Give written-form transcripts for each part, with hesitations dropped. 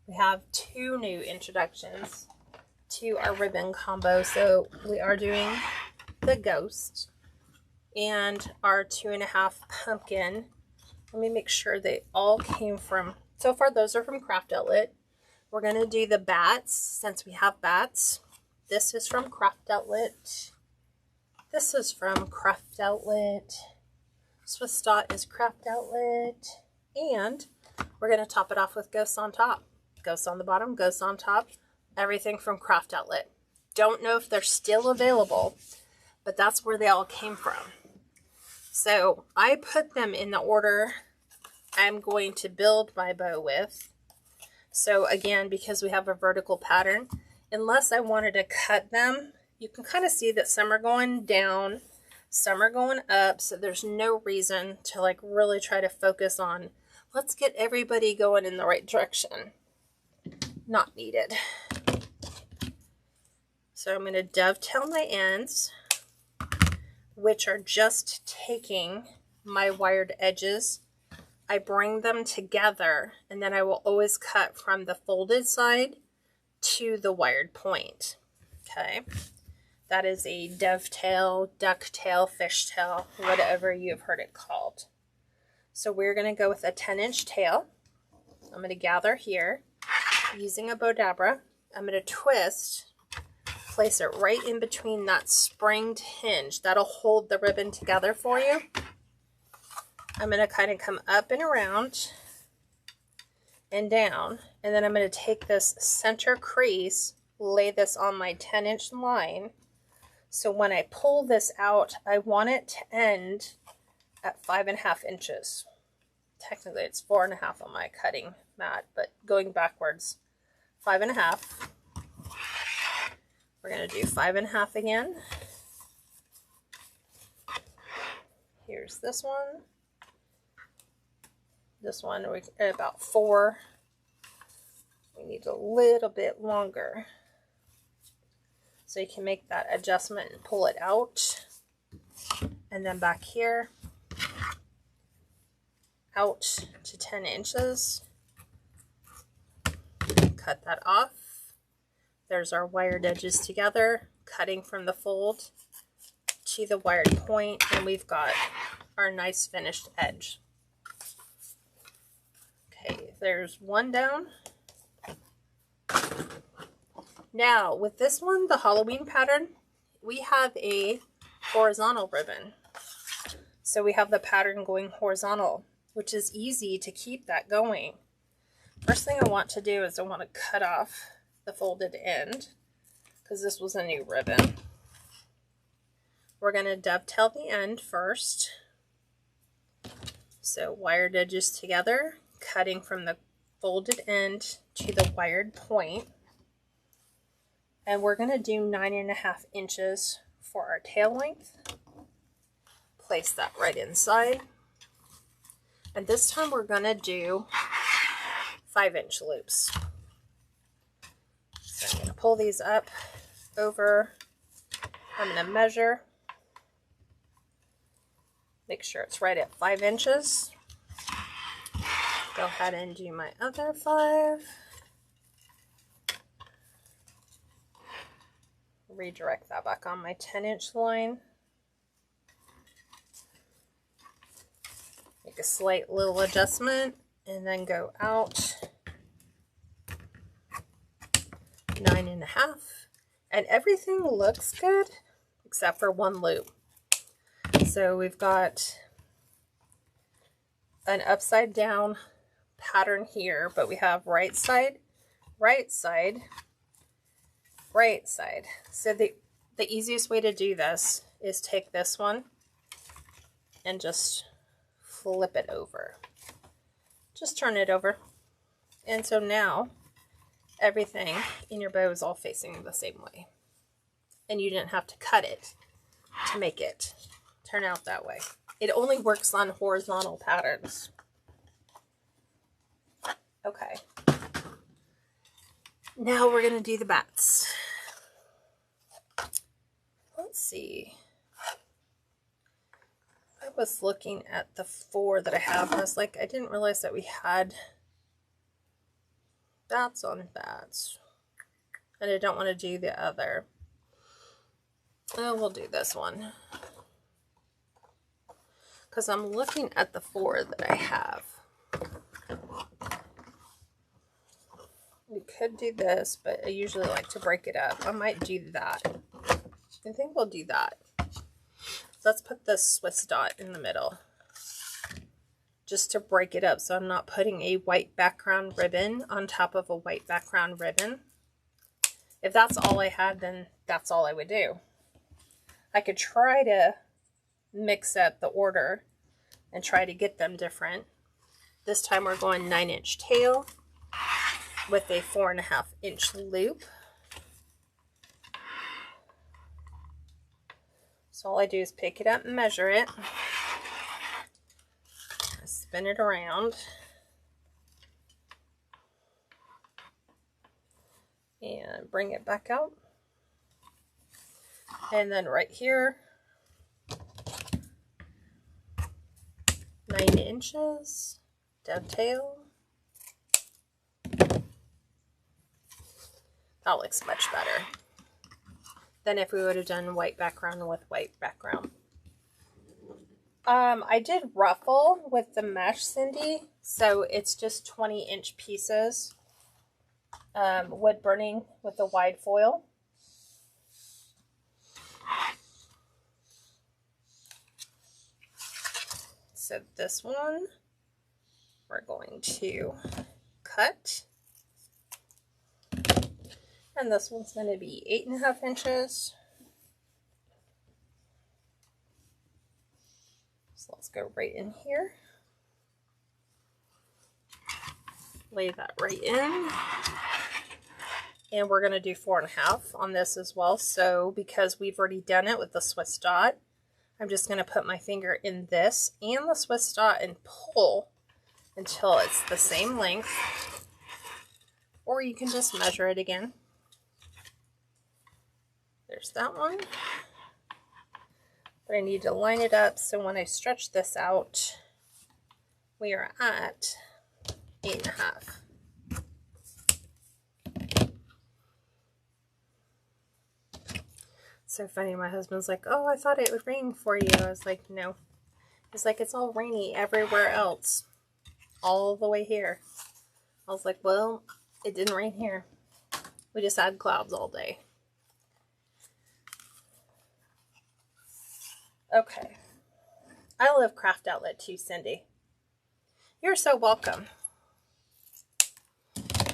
we have 2 new introductions to our ribbon combo. So we are doing the ghost and our 2.5 pumpkin. Let me make sure they all came from, so far those are from Craft Outlet. We're going to do the bats since we have bats. This is from Craft Outlet. This is from Craft Outlet. Swiss Dot is Craft Outlet. And we're going to top it off with ghosts on top. Ghosts on the bottom, ghosts on top. Everything from Craft Outlet. Don't know if they're still available, but that's where they all came from. So I put them in the order I'm going to build my bow with. So again, because we have a vertical pattern, unless I wanted to cut them, you can kind of see that some are going down, some are going up. So there's no reason to like really try to focus on, let's get everybody going in the right direction. Not needed. So I'm going to dovetail my ends, which are just taking my wired edges. I bring them together, and then I will always cut from the folded side to the wired point. Okay, that is a dovetail, ducktail, fishtail, whatever you've heard it called. So we're going to go with a 10-inch tail. I'm going to gather here using a Bodabra. I'm going to twist, place it right in between that springed hinge. That'll hold the ribbon together for you. I'm going to kind of come up and around and down, and then I'm going to take this center crease, lay this on my 10-inch line. So when I pull this out, I want it to end at 5.5 inches. Technically it's 4.5 on my cutting mat, but going backwards, 5.5. We're going to do 5.5 again. Here's this one. This one, we're at about 4. We need a little bit longer. So you can make that adjustment and pull it out. And then back here, out to 10 inches. Cut that off. There's our wired edges together, cutting from the fold to the wired point, and we've got our nice finished edge. Okay, there's one down. Now, with this one, the Halloween pattern, we have a horizontal ribbon. So we have the pattern going horizontal, which is easy to keep that going. First thing I want to do is I want to cut off the folded end, because this was a new ribbon. We're going to dovetail the end first. So wired edges together, cutting from the folded end to the wired point. And we're going to do 9.5 inches for our tail length. Place that right inside. And this time we're going to do 5-inch loops. So I'm going to pull these up over. I'm going to measure. Make sure it's right at 5 inches. Go ahead and do my other 5. Redirect that back on my 10-inch line. Make a slight little adjustment and then go out 9.5. And everything looks good except for one loop. So we've got an upside down pattern here, but we have right side, right side, right side. So the easiest way to do this is take this one and just flip it over. Just turn it over. And so now everything in your bow is all facing the same way. And you didn't have to cut it to make it turn out that way. It only works on horizontal patterns. Okay. Now we're going to do the bats. Let's see. I was looking at the 4 that I have. I was like, I didn't realize that we had That's on that. And I don't want to do the other. Oh, we'll do this one. Because I'm looking at the 4 that I have. We could do this, but I usually like to break it up. I might do that. I think we'll do that. Let's put this Swiss dot in the middle. Just to break it up so I'm not putting a white background ribbon on top of a white background ribbon. If that's all I had, then that's all I would do. I could try to mix up the order and try to get them different. This time we're going 9-inch tail with a 4.5-inch loop. So all I do is pick it up and measure it. Spin it around. And bring it back out. And then right here, 9 inches, dovetail. That looks much better than if we would have done white background with white background. I did ruffle with the mesh, Cindy, so it's just 20-inch pieces, wood burning with the wide foil. So this one, we're going to cut. And this one's going to be 8.5 inches. So let's go right in here. Lay that right in. And we're going to do 4.5 on this as well. So because we've already done it with the Swiss dot, I'm just going to put my finger in this and the Swiss dot and pull until it's the same length. Or you can just measure it again. There's that one. But I need to line it up so when I stretch this out, we are at 8.5. So funny, my husband's like, oh, I thought it would rain for you. I was like, no. He's like, it's all rainy everywhere else. All the way here. I was like, well, it didn't rain here. We just had clouds all day. Okay. I love Craft Outlet too, Cindy. You're so welcome.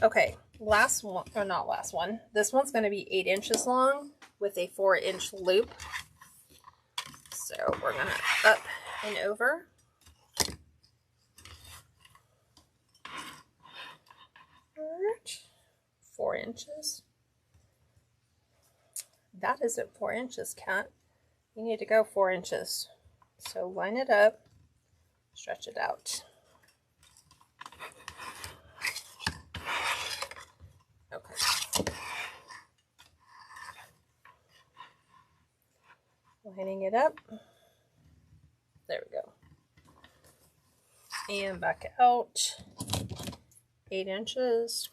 Okay, last one, or not last one. This one's going to be 8 inches long with a 4-inch loop. So we're going to up and over. Alright, 4 inches. That isn't 4 inches, Kat. You need to go 4 inches. So line it up, stretch it out. Okay. Lining it up. There we go. And back out 8 inches.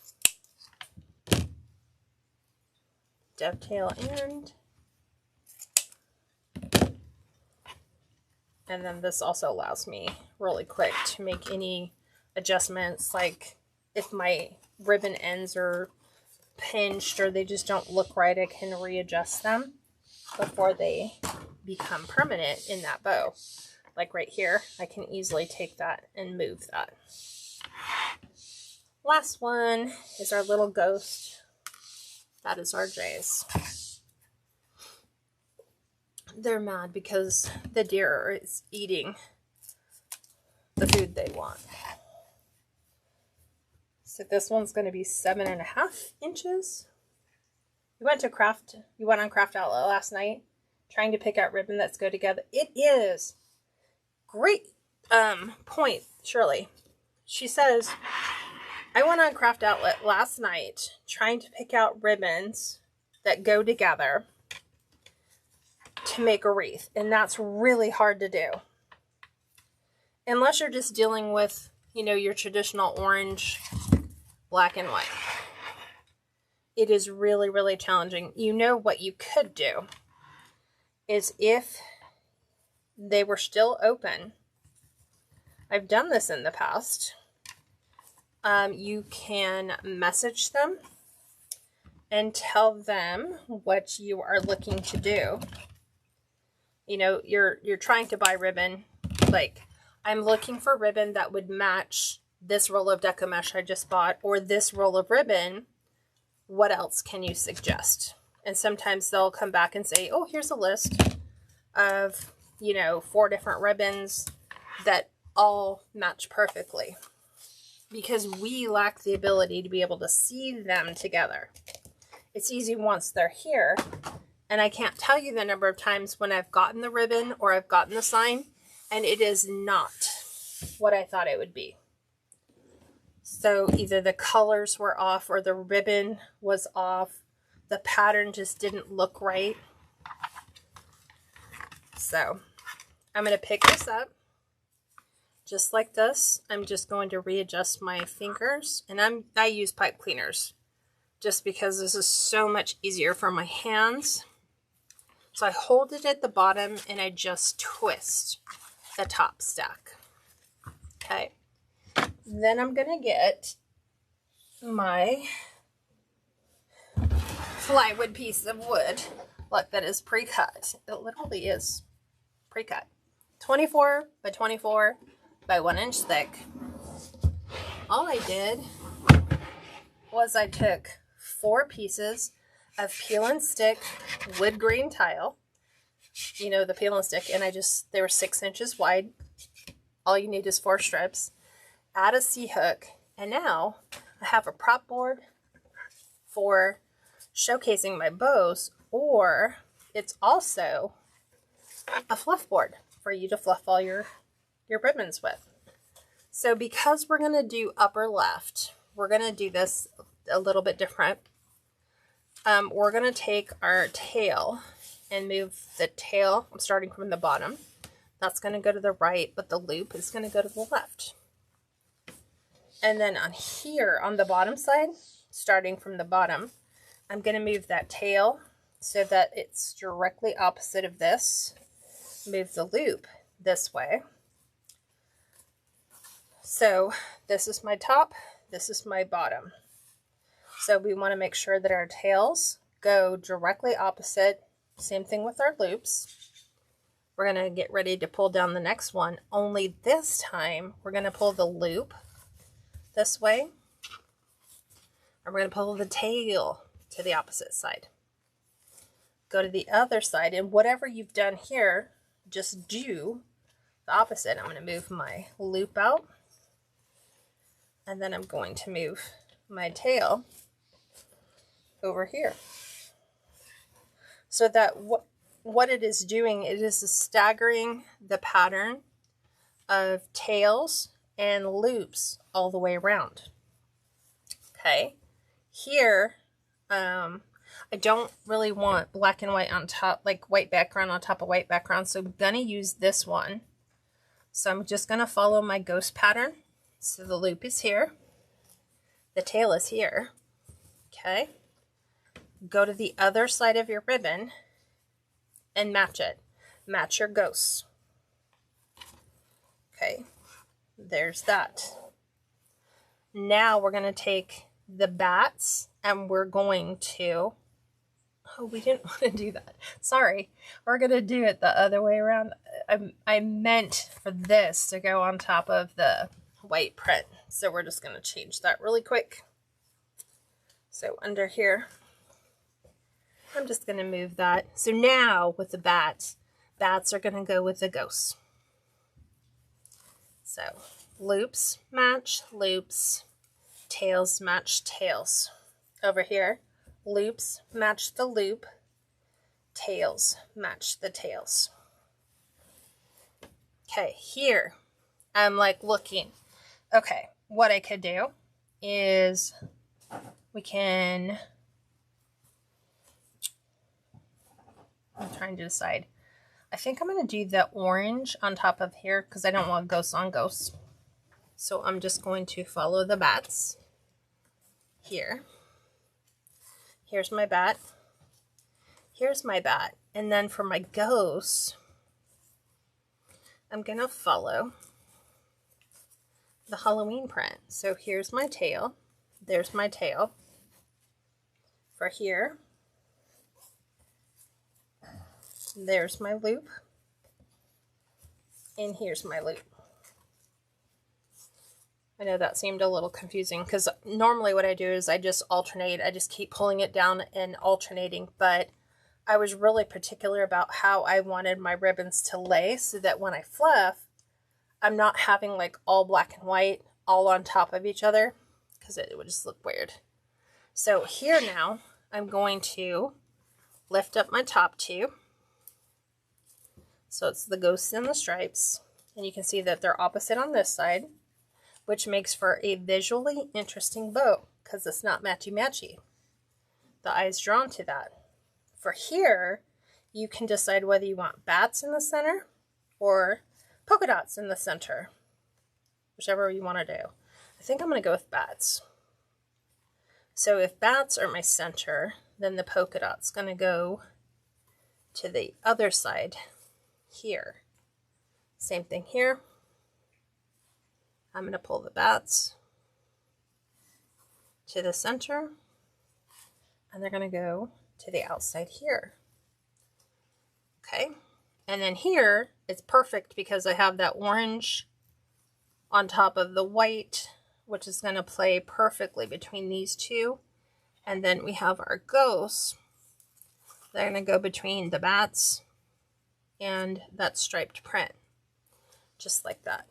Dovetail end. And then this also allows me really quick to make any adjustments, like if my ribbon ends are pinched or they just don't look right, I can readjust them before they become permanent in that bow. Like right here, I can easily take that and move that. Last one is our little ghost. That is our Jays. They're mad because the deer is eating the food they want. So this one's going to be 7.5 inches. You went on Craft Outlet last night trying to pick out ribbon that's go together. It is. Great point, Shirley. She says, I went on Craft Outlet last night trying to pick out ribbons that go together to make a wreath, and that's really hard to do unless you're just dealing with, you know, your traditional orange, black and white. it is really, really challenging. You know what you could do is if they were still open, I've done this in the past, you can message them and tell them what you are looking to do. You know, you're trying to buy ribbon, like, I'm looking for ribbon that would match this roll of deco mesh I just bought, or this roll of ribbon. What else can you suggest? And sometimes they'll come back and say, oh, here's a list of, you know, 4 different ribbons that all match perfectly. Because we lack the ability to be able to see them together. It's easy once they're here, and I can't tell you the number of times when I've gotten the ribbon or I've gotten the sign, and it is not what I thought it would be. So either the colors were off or the ribbon was off. The pattern just didn't look right. So I'm going to pick this up just like this. I'm just going to readjust my fingers, and I use pipe cleaners just because this is so much easier for my hands. So I hold it at the bottom and I just twist the top stack. Okay. Then I'm going to get my plywood piece of wood. Look, that is pre-cut. It literally is pre-cut. 24 by 24 by 1 inch thick. All I did was I took 4 pieces of peel and stick wood grain tile. You know, the peel and stick, and they were 6 inches wide. All you need is 4 strips. Add a C-hook, and now I have a prop board for showcasing my bows, or it's also a fluff board for you to fluff all your ribbons with. So because we're going to do upper left, we're going to do this a little bit different. We're going to take our tail and move the tail. I'm starting from the bottom. That's going to go to the right, but the loop is going to go to the left. And then on here, on the bottom side, starting from the bottom, I'm going to move that tail so that it's directly opposite of this. Move the loop this way. So this is my top, this is my bottom. So we want to make sure that our tails go directly opposite. Same thing with our loops. We're going to get ready to pull down the next one. Only this time, we're going to pull the loop this way. And we're going to pull the tail to the opposite side. Go to the other side, and whatever you've done here, just do the opposite. I'm going to move my loop out. And then I'm going to move my tail over here. So that what it is doing, it is staggering the pattern of tails and loops all the way around. Okay, here I don't really want black and white on top, like white background on top of white background, so I'm gonna use this one. So I'm just gonna follow my ghost pattern. So the loop is here, the tail is here. Okay, go to the other side of your ribbon and match it. Match your ghosts. Okay, there's that. Now we're going to take the bats and we're going to, oh, we didn't want to do that. Sorry. We're going to do it the other way around. I meant for this to go on top of the white print. So we're just going to change that really quick. So under here, I'm just going to move that. So now with the bats are going to go with the ghosts. So loops match loops, tails match tails. Over here, loops match the loop, tails match the tails. Okay, here I'm like looking. Okay, what I could do is I'm trying to decide. I think I'm going to do the orange on top of here because I don't want ghosts on ghosts. So I'm just going to follow the bats here. Here's my bat. Here's my bat. And then for my ghost, I'm going to follow the Halloween print. So here's my tail. There's my tail. For here, there's my loop. And here's my loop. I know that seemed a little confusing because normally what I do is I just alternate. I just keep pulling it down and alternating, but I was really particular about how I wanted my ribbons to lay so that when I fluff, I'm not having like all black and white all on top of each other because it would just look weird. So here now, I'm going to lift up my top two. So it's the ghosts and the stripes, and you can see that they're opposite on this side, which makes for a visually interesting bow because it's not matchy-matchy. The eye's drawn to that. For here, you can decide whether you want bats in the center or polka dots in the center, whichever you want to do. I think I'm going to go with bats. So if bats are my center, then the polka dot's going to go to the other side here. Same thing here. I'm going to pull the bats to the center, and they're going to go to the outside here. Okay, and then here it's perfect because I have that orange on top of the white, which is going to play perfectly between these two. And then we have our ghosts. They're going to go between the bats and that striped print, just like that.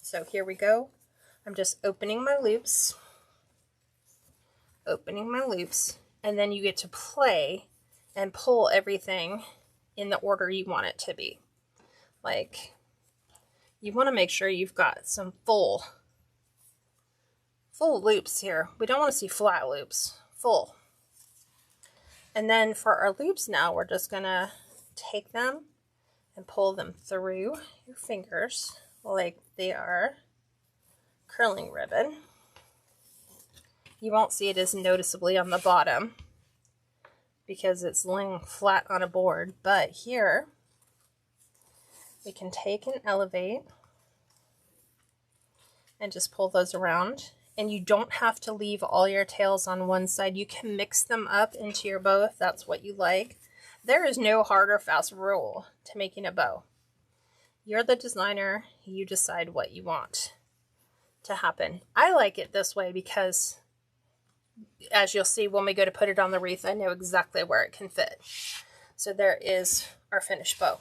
So here we go. I'm just opening my loops, and then you get to play and pull everything in the order you want it to be. Like, you want to make sure you've got some full loops here. We don't want to see flat loops, full. And then for our loops now, we're just going to take them and pull them through your fingers like they are curling ribbon. You won't see it as noticeably on the bottom because it's laying flat on a board, but here we can take and elevate and just pull those around. And you don't have to leave all your tails on one side. You can mix them up into your bow if that's what you like. There is no hard or fast rule to making a bow. You're the designer. You decide what you want to happen. I like it this way because, as you'll see when we go to put it on the wreath, I know exactly where it can fit. So there is our finished bow.